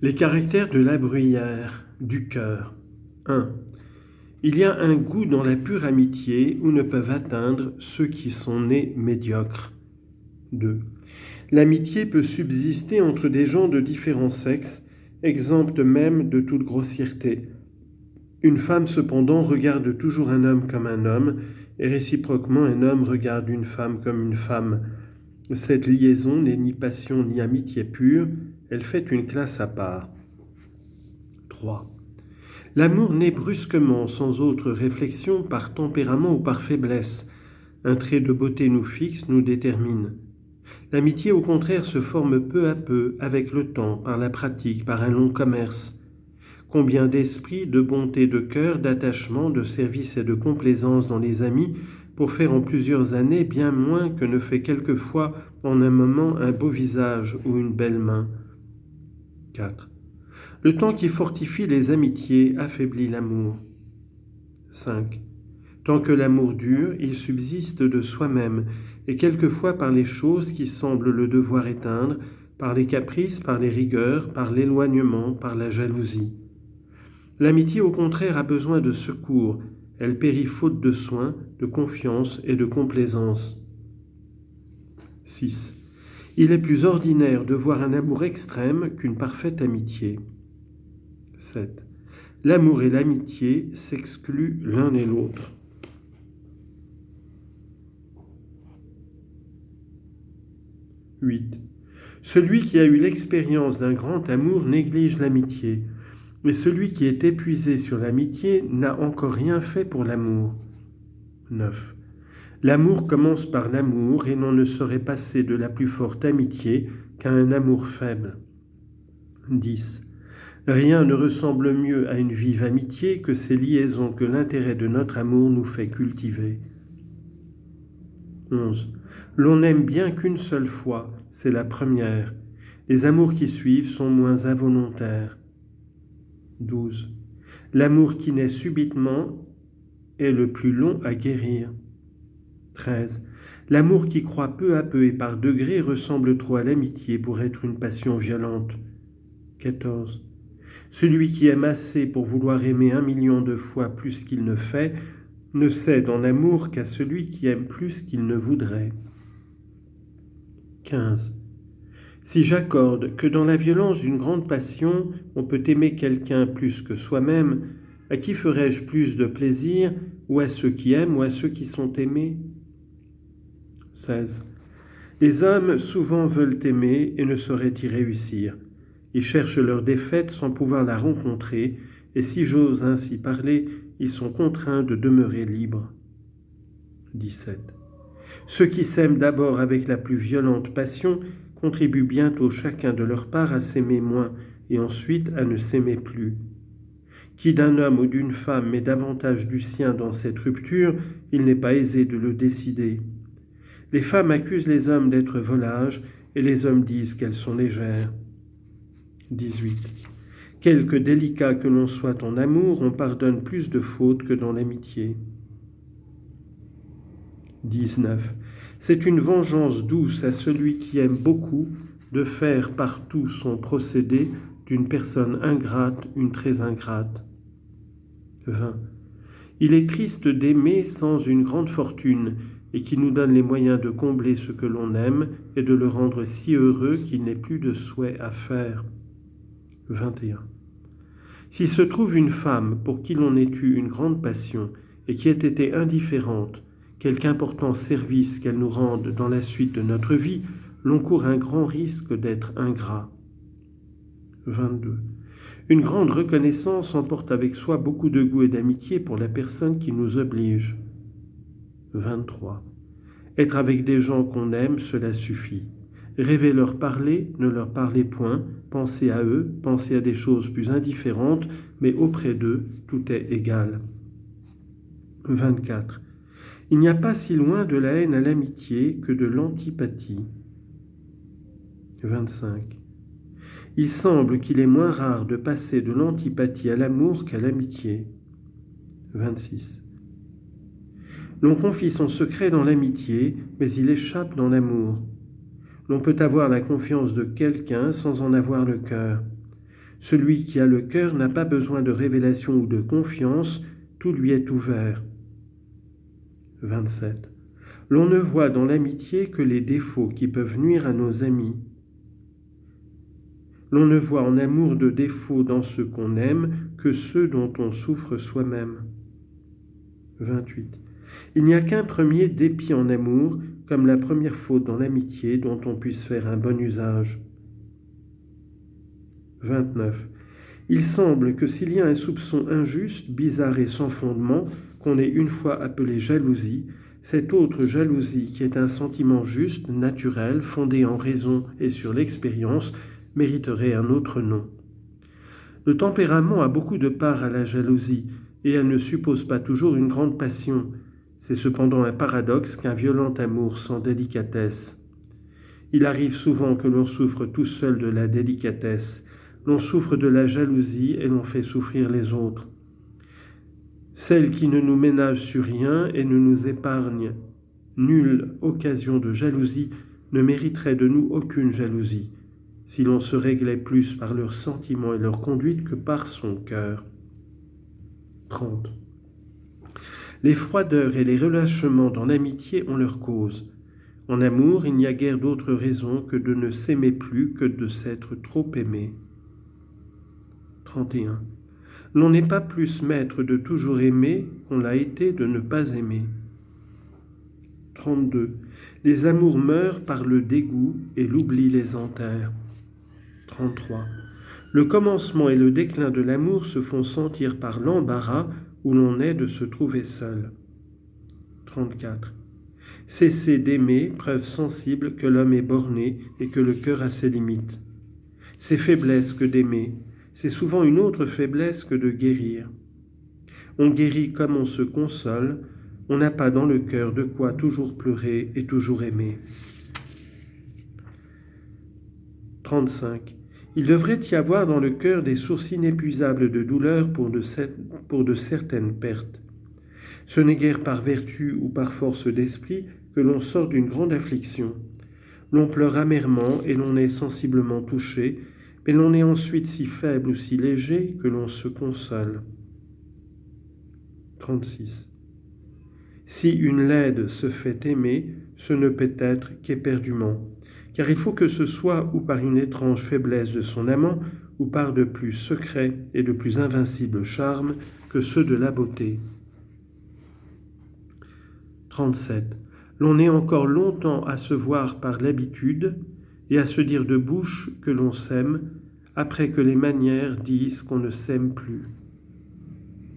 Les caractères de la bruyère, du cœur. 1. Il y a un goût dans la pure amitié où ne peuvent atteindre ceux qui sont nés médiocres. 2. L'amitié peut subsister entre des gens de différents sexes, exemptes même de toute grossièreté. Une femme cependant regarde toujours un homme comme un homme, et réciproquement un homme regarde une femme comme une femme. Cette liaison n'est ni passion ni amitié pure, elle fait une classe à part. 3. L'amour naît brusquement, sans autre réflexion, par tempérament ou par faiblesse. Un trait de beauté nous fixe, nous détermine. L'amitié, au contraire, se forme peu à peu, avec le temps, par la pratique, par un long commerce. Combien d'esprit, de bonté de cœur, d'attachement, de service et de complaisance dans les amis, pour faire en plusieurs années bien moins que ne fait quelquefois en un moment un beau visage ou une belle main. 4. Le temps qui fortifie les amitiés affaiblit l'amour. 5. Tant que l'amour dure, il subsiste de soi-même, et quelquefois par les choses qui semblent le devoir éteindre, par les caprices, par les rigueurs, par l'éloignement, par la jalousie. L'amitié, au contraire, a besoin de secours. Elle périt faute de soins, de confiance et de complaisance. 6. Il est plus ordinaire de voir un amour extrême qu'une parfaite amitié. 7. L'amour et l'amitié s'excluent l'un et l'autre. 8. Celui qui a eu l'expérience d'un grand amour néglige l'amitié, mais celui qui est épuisé sur l'amitié n'a encore rien fait pour l'amour. 9. L'amour commence par l'amour et l'on ne saurait passer de la plus forte amitié qu'à un amour faible. 10. Rien ne ressemble mieux à une vive amitié que ces liaisons que l'intérêt de notre amour nous fait cultiver. 11. L'on n'aime bien qu'une seule fois, c'est la première. Les amours qui suivent sont moins involontaires. 12. L'amour qui naît subitement est le plus long à guérir. 13. L'amour qui croît peu à peu et par degrés ressemble trop à l'amitié pour être une passion violente. 14. Celui qui aime assez pour vouloir aimer 1 million de fois plus qu'il ne fait, ne cède en amour qu'à celui qui aime plus qu'il ne voudrait. 15. Si j'accorde que dans la violence d'une grande passion, on peut aimer quelqu'un plus que soi-même, à qui ferais-je plus de plaisir, ou à ceux qui aiment, ou à ceux qui sont aimés ? 16. Les hommes souvent veulent aimer et ne sauraient y réussir. Ils cherchent leur défaite sans pouvoir la rencontrer, et si j'ose ainsi parler, ils sont contraints de demeurer libres. 17. Ceux qui s'aiment d'abord avec la plus violente passion contribuent bientôt chacun de leur part à s'aimer moins et ensuite à ne s'aimer plus. Qui d'un homme ou d'une femme met davantage du sien dans cette rupture, il n'est pas aisé de le décider. Les femmes accusent les hommes d'être volages et les hommes disent qu'elles sont légères. 18. Quelque délicat que l'on soit en amour, on pardonne plus de fautes que dans l'amitié. 19. C'est une vengeance douce à celui qui aime beaucoup de faire partout son procédé d'une personne ingrate une très ingrate. 20. Il est triste d'aimer sans une grande fortune et qui nous donne les moyens de combler ce que l'on aime et de le rendre si heureux qu'il n'ait plus de souhait à faire. 21. Si se trouve une femme pour qui l'on ait eu une grande passion et qui ait été indifférente, quelque important service qu'elle nous rende dans la suite de notre vie, l'on court un grand risque d'être ingrat. 22. Une grande reconnaissance emporte avec soi beaucoup de goût et d'amitié pour la personne qui nous oblige. 23. Être avec des gens qu'on aime, cela suffit. Rêver leur parler, ne leur parlez point, pensez à eux, pensez à des choses plus indifférentes, mais auprès d'eux, tout est égal. 24. Il n'y a pas si loin de la haine à l'amitié que de l'antipathie. 25. Il semble qu'il est moins rare de passer de l'antipathie à l'amour qu'à l'amitié. 26. L'on confie son secret dans l'amitié, mais il échappe dans l'amour. L'on peut avoir la confiance de quelqu'un sans en avoir le cœur. Celui qui a le cœur n'a pas besoin de révélation ou de confiance, tout lui est ouvert. 27. L'on ne voit dans l'amitié que les défauts qui peuvent nuire à nos amis. L'on ne voit en amour de défauts dans ce qu'on aime que ceux dont on souffre soi-même. 28. Il n'y a qu'un premier dépit en amour, comme la première faute dans l'amitié dont on puisse faire un bon usage. 29. Il semble que s'il y a un soupçon injuste, bizarre et sans fondement, qu'on ait une fois appelé jalousie, cette autre jalousie qui est un sentiment juste, naturel, fondé en raison et sur l'expérience, mériterait un autre nom. Le tempérament a beaucoup de part à la jalousie, et elle ne suppose pas toujours une grande passion. C'est cependant un paradoxe qu'un violent amour sans délicatesse. Il arrive souvent que l'on souffre tout seul de la délicatesse, l'on souffre de la jalousie et l'on fait souffrir les autres. Celle qui ne nous ménage sur rien et ne nous épargne nulle occasion de jalousie ne mériterait de nous aucune jalousie, si l'on se réglait plus par leurs sentiments et leur conduite que par son cœur. 30. Les froideurs et les relâchements dans l'amitié ont leur cause. En amour, il n'y a guère d'autre raison que de ne s'aimer plus que de s'être trop aimé. 31. L'on n'est pas plus maître de toujours aimer qu'on l'a été de ne pas aimer. 32. Les amours meurent par le dégoût et l'oubli les enterre. 33. Le commencement et le déclin de l'amour se font sentir par l'embarras où l'on est de se trouver seul. 34. Cesser d'aimer, preuve sensible que l'homme est borné et que le cœur a ses limites. C'est faiblesse que d'aimer, c'est souvent une autre faiblesse que de guérir. On guérit comme on se console, on n'a pas dans le cœur de quoi toujours pleurer et toujours aimer. 35. Il devrait y avoir dans le cœur des sources inépuisables de douleur pour de certaines pertes. Ce n'est guère par vertu ou par force d'esprit que l'on sort d'une grande affliction. L'on pleure amèrement et l'on est sensiblement touché, mais l'on est ensuite si faible ou si léger que l'on se console. 36. Si une laide se fait aimer, ce ne peut être qu'éperdument, car il faut que ce soit ou par une étrange faiblesse de son amant, ou par de plus secrets et de plus invincibles charmes que ceux de la beauté. 37. L'on est encore longtemps à se voir par l'habitude et à se dire de bouche que l'on s'aime, après que les manières disent qu'on ne s'aime plus.